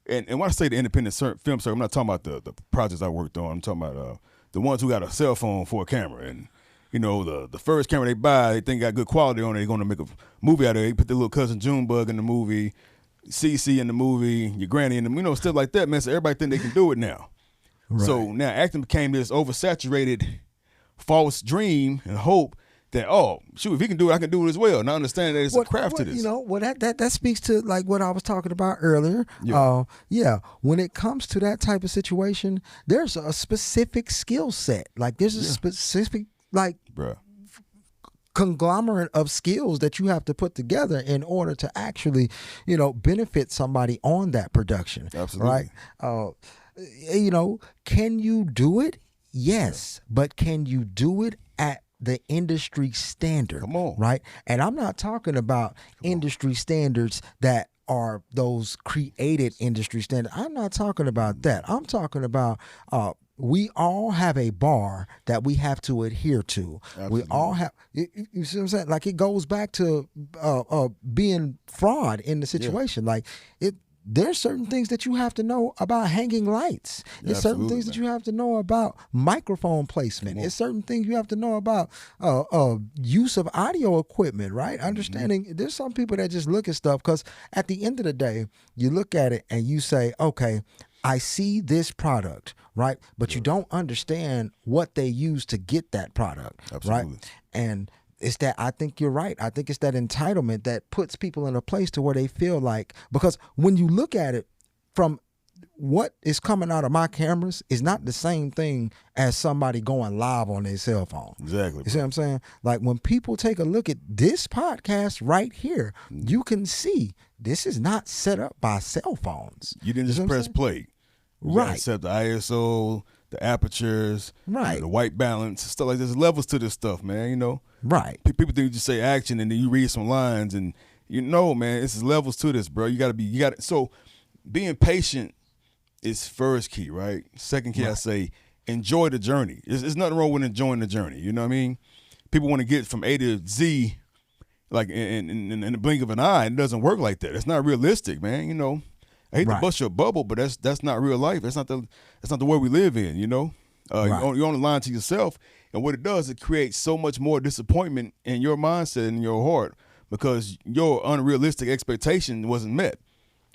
and when I say the independent film circuit, I'm not talking about the projects I worked on. I'm talking about the ones who got a cell phone for a camera. And, you know, the first camera they buy, they think got good quality on it. They're going to make a movie out of it. They put their little cousin Junebug in the movie, CC in the movie, your granny in the, you know, stuff like that, man. So everybody think they can do it now. Right. So now acting became this oversaturated false dream and hope that, oh, shoot, if he can do it, I can do it as well. Now understand that it's a craft to this. You know, well, that speaks to like what I was talking about earlier. When it comes to that type of situation, there's a specific skill set. Like there's a specific conglomerate of skills that you have to put together in order to actually, you know, benefit somebody on that production. Absolutely. Right? You know, can you do it? Yes. But can you do it at the industry standard? Come on. Right? And I'm not talking about industry standards that are those created industry standards. I'm not talking about that. I'm talking about we all have a bar that we have to adhere to. Absolutely. We all have, you see what I'm saying? Like it goes back to being fraud in the situation. Like there's certain things that you have to know about hanging lights. There's certain things that you have to know about microphone placement. It's certain things you have to know about use of audio equipment, right? Understanding there's some people that just look at stuff because at the end of the day, you look at it and you say, okay, I see this product, right? But you don't understand what they use to get that product, right? And it's that, I think you're right. I think it's that entitlement that puts people in a place to where they feel like, because when you look at it from what is coming out of my cameras is not the same thing as somebody going live on their cell phone. Exactly. You see what I'm saying? Like when people take a look at this podcast right here, you can see this is not set up by cell phones. You didn't just press play. Right. Set the ISO, the apertures, the white balance, stuff like this. There's levels to this stuff, man, you know? Right. People think you just say action and then you read some lines and you know, man, it's levels to this, bro. So being patient is first key, right? Second key, I say enjoy the journey. There's nothing wrong with enjoying the journey, you know what I mean? people want to get from A to Z like in the blink of an eye. It doesn't work like that. It's not realistic, man. You know, I hate to bust your bubble, but that's not real life. That's not the world we live in. You know, you're only lying to yourself, and what it does, it creates so much more disappointment in your mindset and in your heart because your unrealistic expectation wasn't met.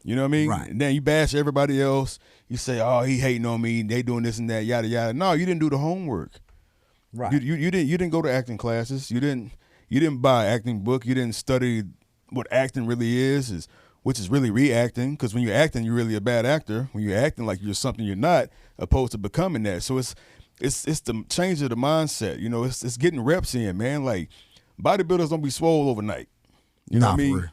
You know what I mean? Right. And then you bash everybody else. You say, "Oh, he hating on me. They doing this and that, yada yada." No, you didn't do the homework. Right. You didn't go to acting classes. You didn't buy an acting book. You didn't study what acting really is which is really reacting. Because when you're acting, you're really a bad actor. When you're acting like you're something you're not, opposed to becoming that. So it's the change of the mindset. You know, it's getting reps in, man. Like bodybuilders don't be swole overnight. You know what I mean?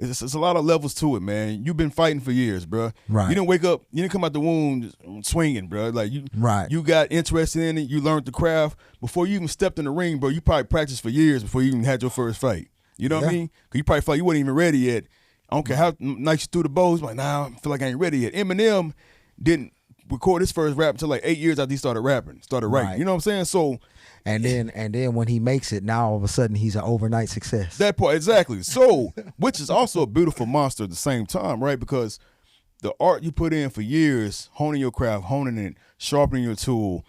It's a lot of levels to it, man. You've been fighting for years, bro. Right. You didn't wake up. You didn't come out the womb swinging, bro. Like you got interested in it. You learned the craft before you even stepped in the ring, bro. You probably practiced for years before you even had your first fight. You know what I mean? Because you probably felt like you wasn't even ready yet. I don't care how nice you threw the bows. Like, nah, I feel like I ain't ready yet. Eminem didn't record his first rap until like 8 years after he started rapping, started writing. Right. You know what I'm saying? So. And then when he makes it, now all of a sudden he's an overnight success. That part, exactly. So, which is also a beautiful monster at the same time, right? Because the art you put in for years, honing your craft, honing it, sharpening your tool,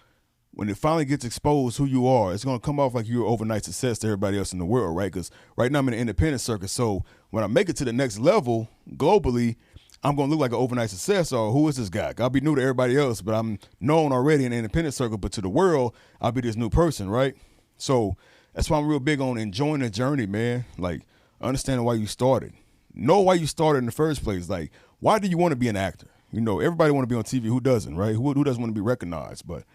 when it finally gets exposed who you are, it's going to come off like you're overnight success to everybody else in the world, right? Because right now I'm in the independent circuit. So when I make it to the next level globally, I'm going to look like an overnight success, or who is this guy? I'll be new to everybody else, but I'm known already in the independent circle, but to the world, I'll be this new person, right? So that's why I'm real big on enjoying the journey, man. Like, understanding why you started. Know why you started in the first place. Like, why do you want to be an actor? You know, everybody want to be on TV. Who doesn't, right? Who doesn't want to be recognized? But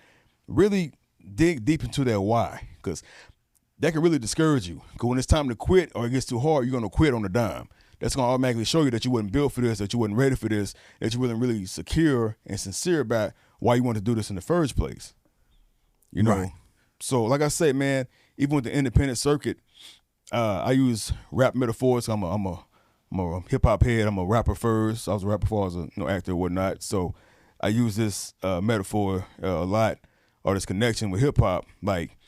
really dig deep into that why, because that can really discourage you. Because when it's time to quit or it gets too hard, you're going to quit on the dime. That's going to automatically show you that you wasn't built for this, that you wasn't ready for this, that you wasn't really secure and sincere about why you want to do this in the first place. You know? Right. So, like I said, man, even with the independent circuit, I use rap metaphors. I'm a hip-hop head. I'm a rapper first. I was a rapper before I was an actor or whatnot. So I use this metaphor a lot, or this connection with hip-hop. Like,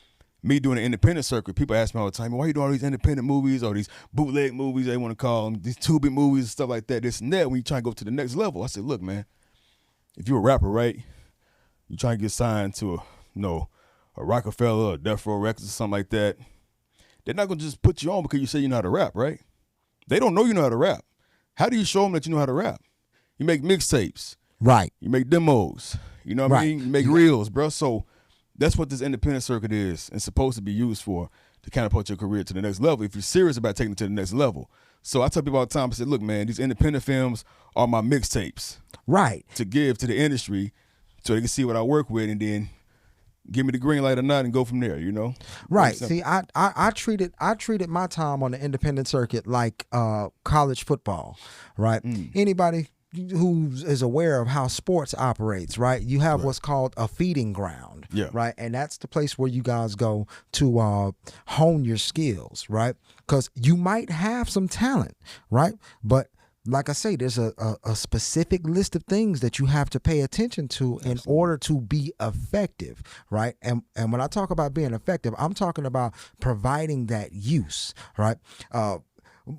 me doing the independent circuit, people ask me all the time, why you doing all these independent movies or these bootleg movies, they want to call them, these Tubi movies and stuff like that, this and that, when you try to go to the next level. I said, look, man, if you're a rapper, right, you trying to get signed to a Rockefeller or Death Row Records or something like that, they're not going to just put you on because you say you know how to rap, right? They don't know you know how to rap. How do you show them that you know how to rap? You make mixtapes. Right. You make demos. You know what I mean? You make reels, bro. So that's what this independent circuit is and supposed to be used for, to catapult your career to the next level if you're serious about taking it to the next level. So I tell people all the time, I said, look, man, these independent films are my mixtapes. Right. To give to the industry so they can see what I work with and then give me the green light or not and go from there, you know? Right. See, I treated my time on the independent circuit like college football, right? Anybody who is aware of how sports operates, right? You have what's called a feeding ground, right? And that's the place where you guys go to hone your skills, right? Because you might have some talent, right? But like I say, there's a specific list of things that you have to pay attention to in order to be effective, right? And when I talk about being effective, I'm talking about providing that use, right?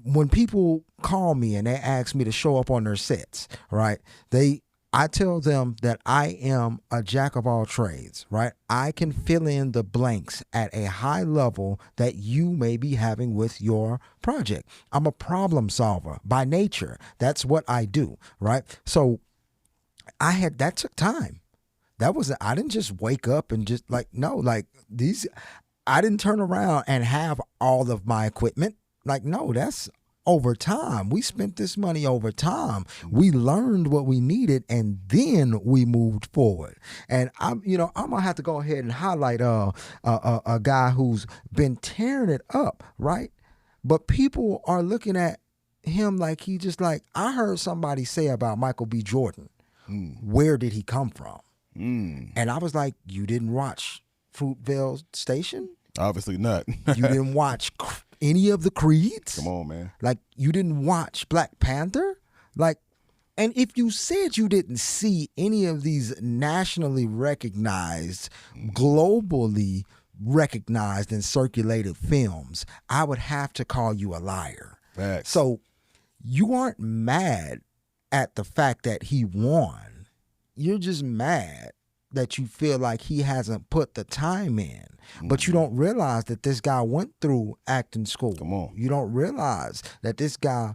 When people call me and they ask me to show up on their sets, right? I tell them that I am a jack of all trades, right? I can fill in the blanks at a high level that you may be having with your project. I'm a problem solver by nature. That's what I do, right? So that took time. I didn't just wake up and just I didn't turn around and have all of my equipment. No, that's over time. We spent this money over time. We learned what we needed, and then we moved forward. And I'm gonna have to go ahead and highlight a guy who's been tearing it up, right? But people are looking at him like he just I heard somebody say about Michael B. Jordan, where did he come from? And I was like, you didn't watch Fruitvale Station? Obviously not. You didn't watch any of the Creeds? Come on, man. You didn't watch Black Panther? And if you said you didn't see any of these nationally recognized, globally recognized in circulated films, I would have to call you a liar. Facts. So you aren't mad at the fact that he won. You're just mad that you feel like he hasn't put the time in. But you don't realize that this guy went through acting school. Come on. You don't realize that this guy,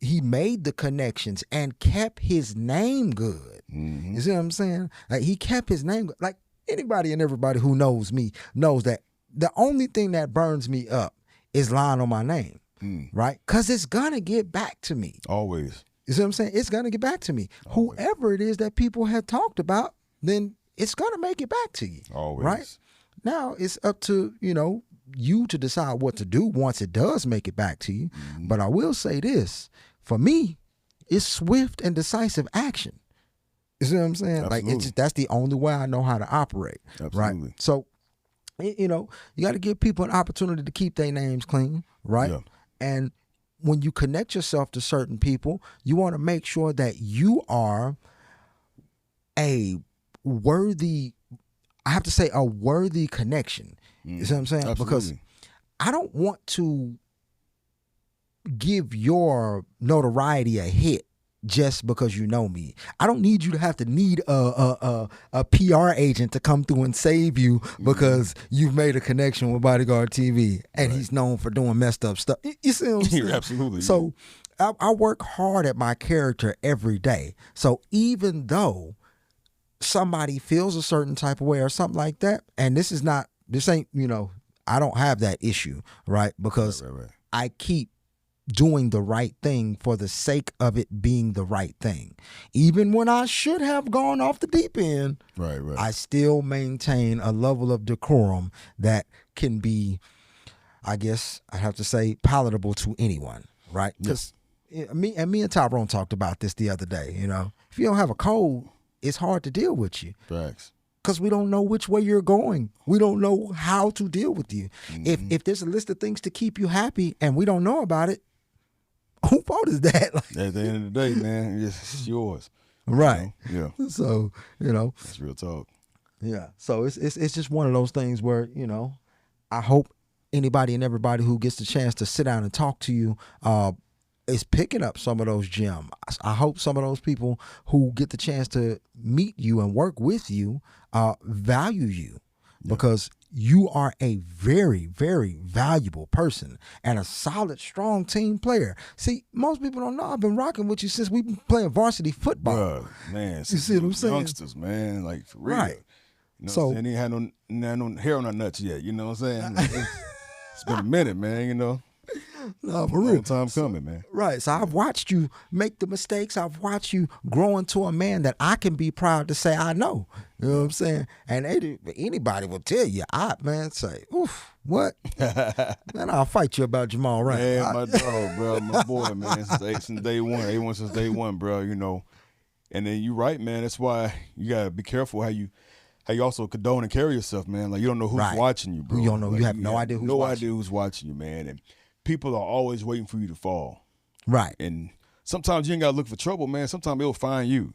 he made the connections and kept his name good. You see what I'm saying? Like, he kept his name good. Like, anybody and everybody who knows me knows that the only thing that burns me up is lying on my name, right? Because it's going to get back to me. Always. You see what I'm saying? It's going to get back to me. Always. Whoever it is that people have talked about, then it's going to make it back to you. Always. Right? Now, it's up to, you to decide what to do once it does make it back to you. But I will say this. For me, it's swift and decisive action. You see what I'm saying? Absolutely. Like, that's the only way I know how to operate. Absolutely. Right? So, you got to give people an opportunity to keep their names clean, right? Yeah. And when you connect yourself to certain people, you want to make sure that you are a worthy connection. You see what I'm saying? Absolutely. Because I don't want to give your notoriety a hit just because you know me. I don't need you to have to need a PR agent to come through and save you because you've made a connection with Bodyguard TV and he's known for doing messed up stuff. You see what I'm saying? Absolutely. So I work hard at my character every day. So even though somebody feels a certain type of way or something like that, and this ain't, I don't have that issue, right? Because I keep doing the right thing for the sake of it being the right thing. Even when I should have gone off the deep end, I still maintain a level of decorum that can be, I guess I have to say, palatable to anyone, right? Because me and Tyrone talked about this the other day, If you don't have a code, it's hard to deal with you. Facts. Because we don't know which way you're going. We don't know how to deal with you. If there's a list of things to keep you happy and we don't know about it, whose fault is that? At the end of the day, man, it's yours. Right. Yeah. So, That's real talk. Yeah. So it's just one of those things where, I hope anybody and everybody who gets the chance to sit down and talk to you is picking up some of those gems. I hope some of those people who get the chance to meet you and work with you value you because you are a very, very valuable person and a solid, strong team player. See, most people don't know I've been rocking with you since we've been playing varsity football. Bruh, man, you see what I'm saying? Youngsters, man, like for real. Right. So, and he had no hair on our nuts yet. You know what I'm saying? It's been a minute, man. No, for real. Long time coming, man. Right. So I've watched you make the mistakes. I've watched you grow into a man that I can be proud to say I know. You know what I'm saying? And anybody will tell you, say, oof, what? Man, I'll fight you about Jamaal Randall. Yeah, my dog, bro, my boy, man. Since day one, A1 since day one, bro. And then you're right, man. That's why you gotta be careful how you also condone and carry yourself, man. Like you don't know who's watching you, bro. You don't know. Like, you have no idea who's watching you, man. And people are always waiting for you to fall. Right. And sometimes you ain't got to look for trouble, man. Sometimes it'll find you,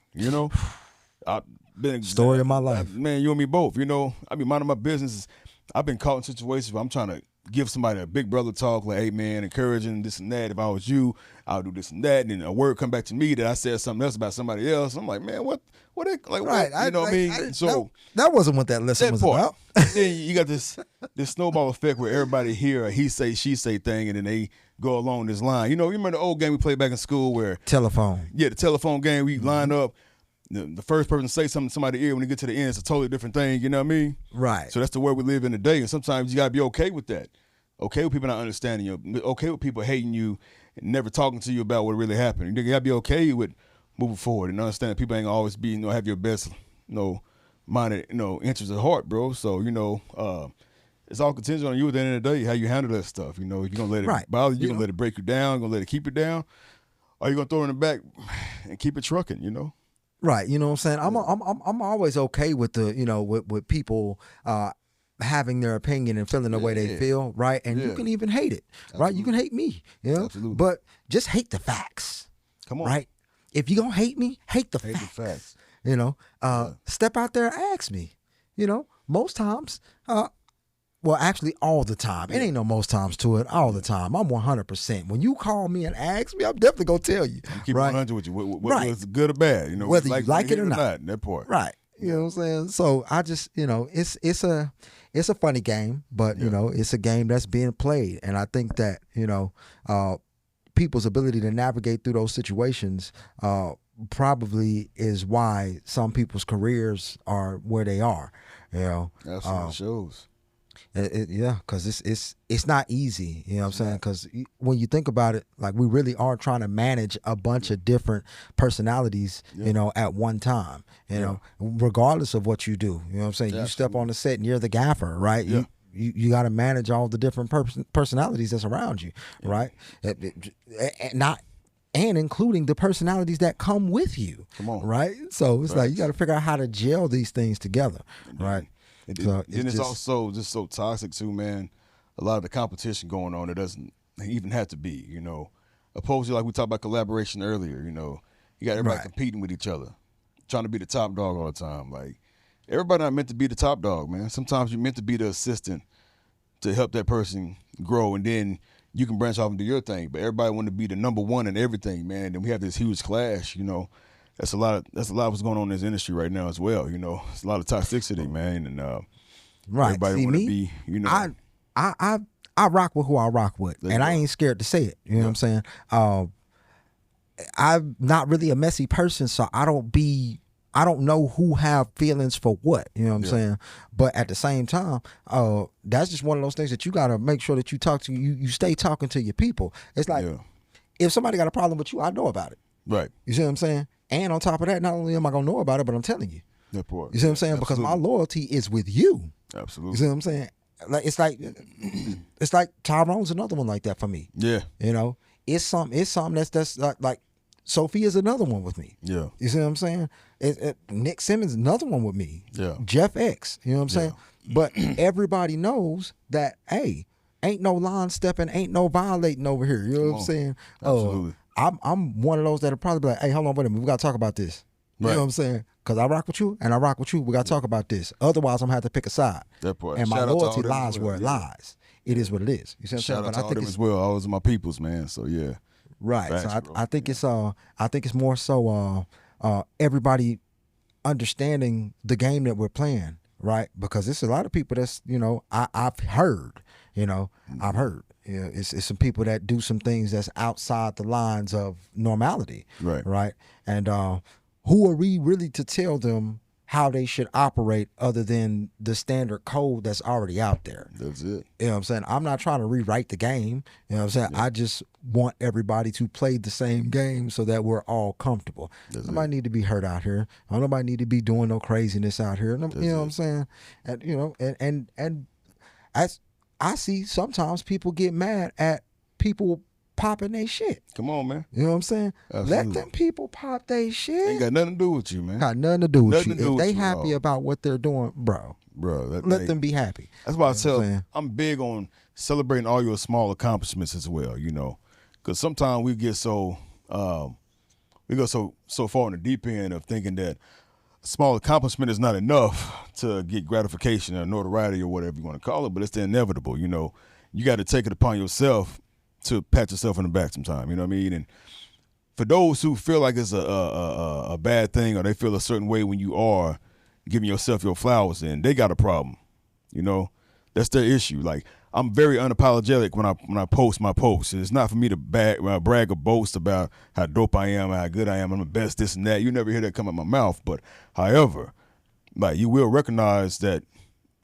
I've been story of my life. Man, you and me both, I be minding my business. I've been caught in situations where I'm trying to give somebody a big brother talk, like, hey, man, encouraging this and that. If I was you, I'll do this and that. And then a word come back to me that I said something else about somebody else. I'm like, man, what? Right. What? You know what I mean? So that wasn't what that lesson was about. Then you got this snowball effect where everybody hear a he say, she say thing, and then they go along this line. You remember the old game we played back in school where telephone. Yeah, the telephone game. We line up. The first person to say something to somebody's ear when they get to the end, it's a totally different thing. You know what I mean? Right. So that's the world we live in today, and sometimes you gotta be okay with that. Okay with people not understanding you. Okay with people hating you and never talking to you about what really happened. You gotta be okay with moving forward and understand that people ain't gonna always be, have your best, minded, interests at heart, bro. So, it's all contingent on you at the end of the day, how you handle that stuff. If you're gonna let it bother you, you're gonna let it break you down, you're gonna let it keep you down, or you're gonna throw it in the back and keep it trucking, Right. You know what I'm saying? I'm always okay with with people having their opinion and feeling the way they feel, right? And you can even hate it, right? You can hate me, Absolutely. But just hate the facts. Come on. Right? If you're going to hate me, hate the facts. Step out there and ask me. Most times Well, actually, all the time. It ain't no most times to it. All the time. I'm 100%. When you call me and ask me, I'm definitely gonna tell you. I'm keep 100 with you. What right. Was good or bad, you know, whether you like it or not. That part. Right. You know what I'm saying? So I just, you know, it's a funny game, but you know, it's a game that's being played, and I think that, you know, people's ability to navigate through those situations probably is why some people's careers are where they are. You know, absolutely shows. Yeah, because it's not easy. You know what I'm saying? Because when you think about it, like, we really are trying to manage a bunch of different personalities, you know, at one time. You know, regardless of what you do. You know what I'm saying? You step on the set and you're the gaffer, right? Yeah. You got to manage all the different personalities that's around you, right? And including the personalities that come with you. Come on, right? So it's like you got to figure out how to gel these things together, right? So it's also just so toxic too, man. A lot of the competition going on, it doesn't even have to be, you know. Opposed to, like we talked about collaboration earlier, you know, you got everybody competing with each other, trying to be the top dog all the time. Like, everybody not meant to be the top dog, man. Sometimes you're meant to be the assistant to help that person grow, and then you can branch off and do your thing. But everybody want to be the number one in everything, man. And we have this huge clash, you know. That's a lot of what's going on in this industry right now as well. You know, it's a lot of toxicity, man, and everybody want to be, you know. I rock with who I rock with, and I ain't scared to say it. You know what I'm saying? I'm not really a messy person, so I don't know who have feelings for what. You know what I'm saying? But at the same time, that's just one of those things that you got to make sure that you stay talking to your people. It's like if somebody got a problem with you, I know about it. Right. You see what I'm saying? And on top of that, not only am I going to know about it, but I'm telling you. That part. You see what I'm saying? Absolutely. Because my loyalty is with you. Absolutely. You see what I'm saying? Like it's like Tyrone's another one like that for me. Yeah. You know, it's something that's like Sophia's another one with me. Yeah. You see what I'm saying? Nick Simmons another one with me. Yeah. Jeff X. You know what I'm saying? But everybody knows that, hey, ain't no line stepping, ain't no violating over here. You know what I'm saying? Absolutely. I'm one of those that'll probably be like, hey, hold on, wait a minute, we got to talk about this. You know what I'm saying? Because I rock with you and I rock with you. We got to talk about this. Otherwise, I'm going to have to pick a side. That part. And my loyalty lies where it lies. It is what it is. You see what I'm saying? Shout out to all them as well. All those are my peoples, man. So, yeah. Right. So I think it's more so everybody understanding the game that we're playing, right? Because it's a lot of people that's, you know, I've heard. You know, it's some people that do some things that's outside the lines of normality. Right. And who are we really to tell them how they should operate other than the standard code that's already out there? That's it. You know what I'm saying? I'm not trying to rewrite the game. You know what I'm saying? I just want everybody to play the same game so that we're all comfortable. Nobody need to be hurt out here. Nobody need to be doing no craziness out here. You know what I'm saying? And you know, and as I see sometimes people get mad at people popping their shit. Come on, man. You know what I'm saying? Absolutely. Let them people pop their shit. Ain't got nothing to do with you, man. Got nothing to do with you. If they happy about what they're doing, bro, let them be happy. That's why I'm big on celebrating all your small accomplishments as well, you know. Because sometimes we get so far in the deep end of thinking that a small accomplishment is not enough to get gratification or notoriety or whatever you want to call it, but it's the inevitable, you know. You got to take it upon yourself to pat yourself in the back sometime, you know what I mean? And for those who feel like it's a bad thing or they feel a certain way when you are giving yourself your flowers, then they got a problem, you know? That's their issue. Like, I'm very unapologetic when I post my posts. It's not for me to brag or boast about how dope I am, how good I am, I'm the best, this and that. You never hear that come out my mouth. But, however, like, you will recognize that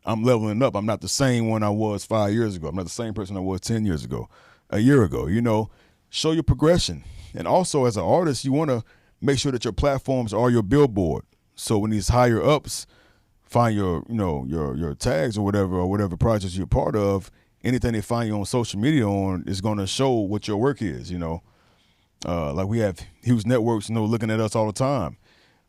I'm leveling up. I'm not the same one I was 5 years ago. I'm not the same person I was 10 years ago, a year ago. You know, show your progression. And also, as an artist, you want to make sure that your platforms are your billboard. So when these higher ups find your tags or whatever projects you're part of, anything they find you on social media on is going to show what your work is, you know. Like we have huge networks, you know, looking at us all the time.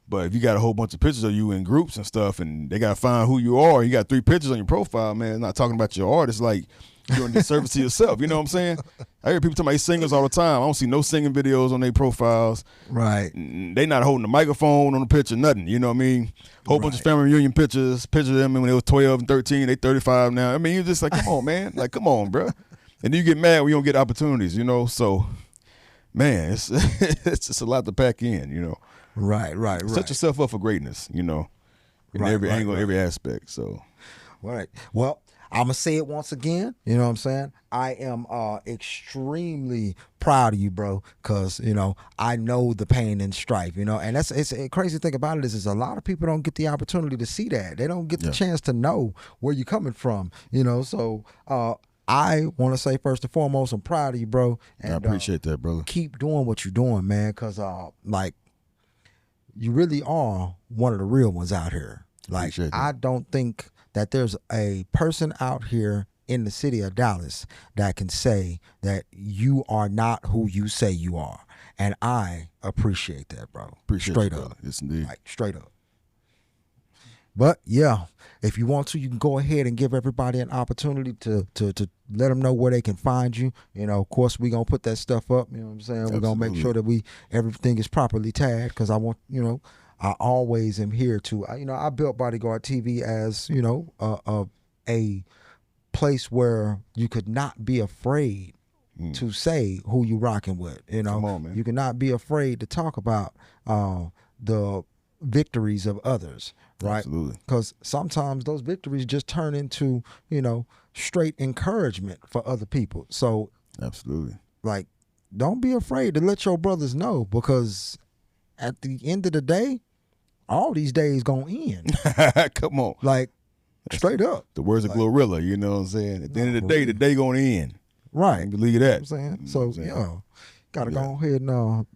But if you got a whole bunch of pictures of you in groups and stuff and they got to find who you are, you got 3 pictures on your profile, man, not talking about your art, it's like you're doing a disservice to yourself. You know what I'm saying? I hear people talking about singers all the time. I don't see no singing videos on their profiles. Right. They not holding the microphone on the picture, nothing. You know what I mean? Whole bunch of family reunion pictures of them when they were 12 and 13. They 35 now. I mean, you're just like, come on, man. Like, come on, bro. And then you get mad when you don't get opportunities, you know? So, man, it's just a lot to pack in, you know? Right. Set yourself up for greatness, you know, in every angle, every aspect. So, right. Well, I'm going to say it once again. You know what I'm saying? I am extremely proud of you, bro, because, you know, I know the pain and strife, you know, and it's a crazy thing about it is a lot of people don't get the opportunity to see that. They don't get the chance to know where you're coming from, you know, so I want to say first and foremost, I'm proud of you, bro. And I appreciate that, brother. Keep doing what you're doing, man, because, like, you really are one of the real ones out here. Like, I don't think that there's a person out here in the city of Dallas that can say that you are not who you say you are. And I appreciate that, bro. Straight up. Yes, indeed. Like, straight up. But, yeah, if you want to, you can go ahead and give everybody an opportunity to let them know where they can find you. You know, of course, we're going to put that stuff up. You know what I'm saying? Absolutely. We're going to make sure that everything is properly tagged because I want, you know, I always am here to, you know, I built Bodyguard TV as, you know, a place where you could not be afraid to say who you rocking with. You know, come on, man. You cannot be afraid to talk about the victories of others, right? Absolutely. Because sometimes those victories just turn into, you know, straight encouragement for other people. So, absolutely, like, don't be afraid to let your brothers know because at the end of the day, all these days gonna end. Come on. Like, straight up. The words of Glorilla, you know what I'm saying? At the end of the day gonna end. Right. Believe that. You know what I'm saying? So, yeah, gotta go ahead and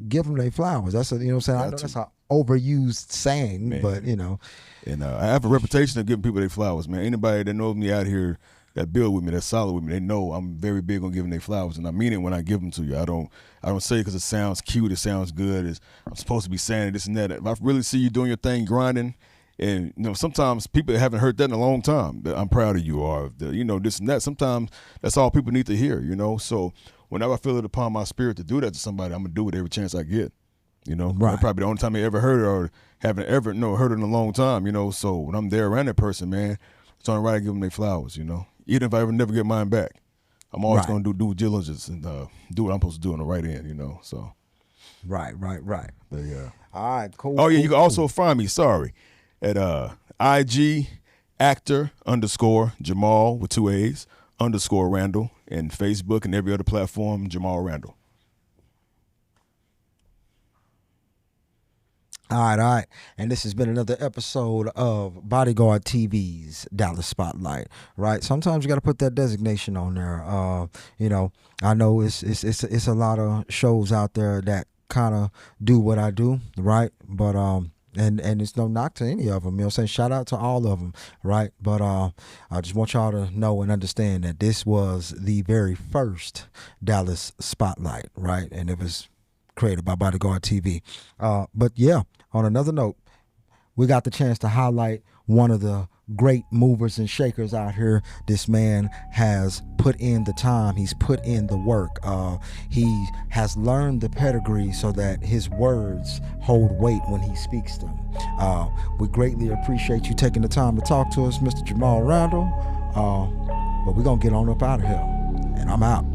give them their flowers. That's you know what I'm saying? I know that's an overused saying, man. But, you know. And I have a reputation of giving people their flowers, man. Anybody that knows me out here that build with me, that's solid with me, they know I'm very big on giving their flowers, and I mean it when I give them to you. I don't say it because it sounds cute, it sounds good. I'm supposed to be saying this and that. If I really see you doing your thing, grinding, and you know, sometimes people haven't heard that in a long time. That I'm proud of you, or you know, this and that. Sometimes that's all people need to hear, you know. So whenever I feel it upon my spirit to do that to somebody, I'm gonna do it every chance I get. You know, right. That's probably the only time they ever heard it or haven't ever heard it in a long time. You know, so when I'm there around that person, man, it's only right to give them their flowers. You know. Even if I ever never get mine back, I'm always going to do due diligence and do what I'm supposed to do on the right end, you know. So, right. But, yeah. All right, cool. Oh yeah, you can also find me. Sorry, at IG actor _ Jamaal with 2 A's _ Randall, and Facebook and every other platform Jamaal Randall. All right. And this has been another episode of Bodyguard TV's Dallas Spotlight, right? Sometimes you got to put that designation on there. You know, I know it's a lot of shows out there that kind of do what I do, right? But and it's no knock to any of them, you know what I'm saying? Shout out to all of them, right? But I just want y'all to know and understand that this was the very first Dallas Spotlight, right? And it was created by Bodyguard TV. But yeah, on another note, we got the chance to highlight one of the great movers and shakers out here. This man has put in the time. He's put in the work. He has learned the pedigree so that his words hold weight when he speaks them. We greatly appreciate you taking the time to talk to us, Mr. Jamaal Randall. But we're going to get on up out of here. And I'm out.